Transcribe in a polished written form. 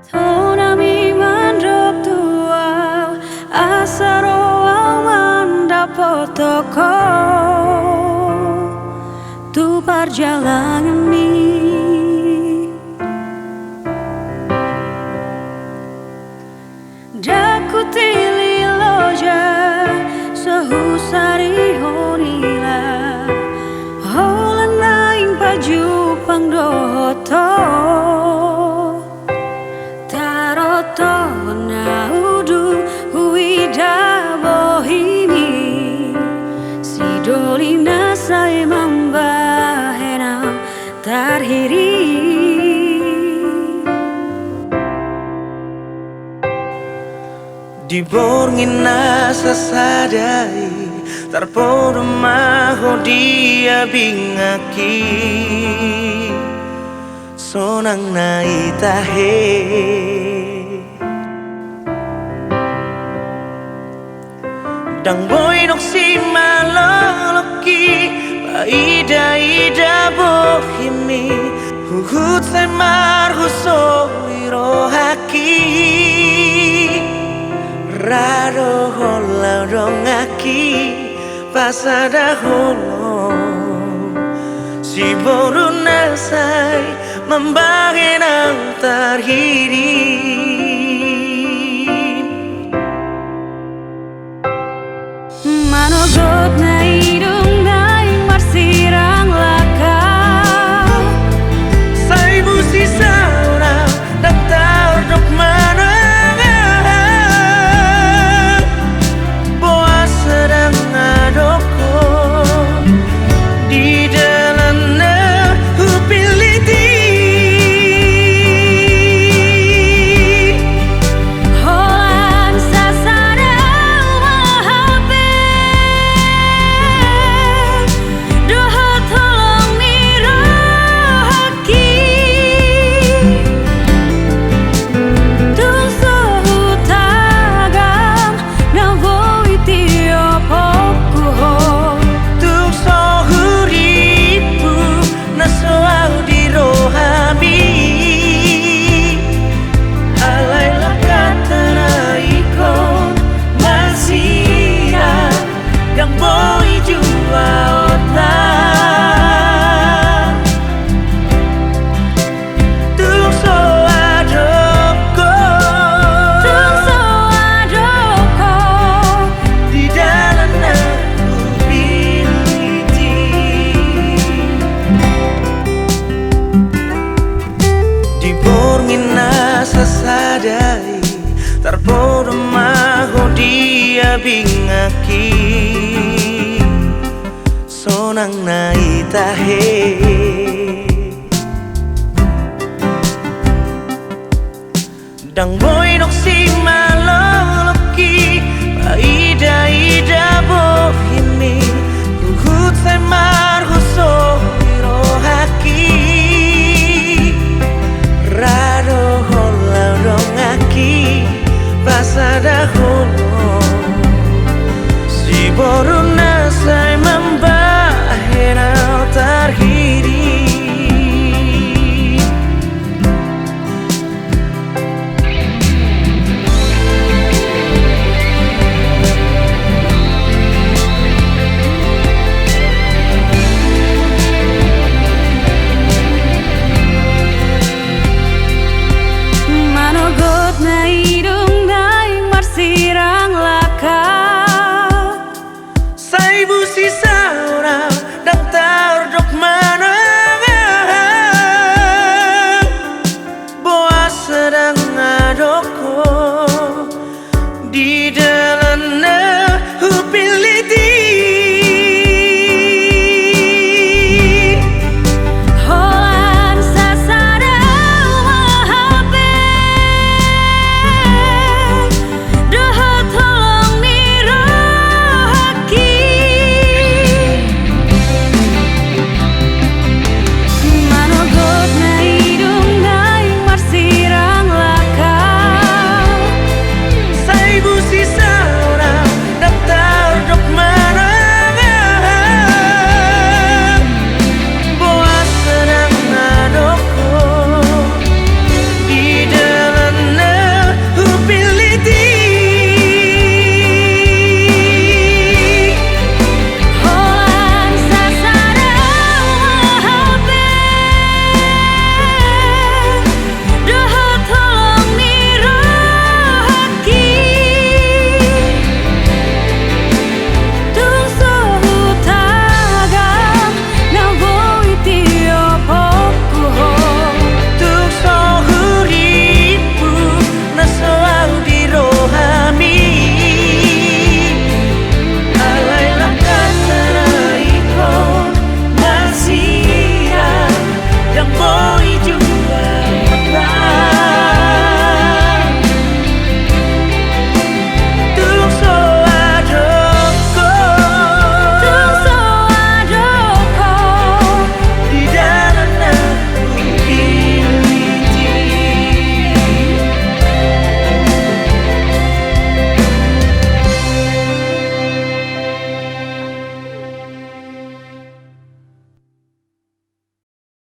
Tonami mandop tua asaro mandapat toko tu perjalanan ini daku tili loja sehusari honila holan naing paju pangdoto taroto naudu huida bohimi sidolina saya membahena tarhiri Di borngin nasa sadai tarpodo maho dia bingaki sonang na itahe dang boy nok si maloloki paida ida bohimi huhut sai marhuso irohaki rado hola dongaki pasada holo si boru nasai membahenang tarhiri manogot na idung naing marsirang laka sai busi saura datar dok mana sadai tarpodo maho dia bingaki sonang na itahe dang boy nok si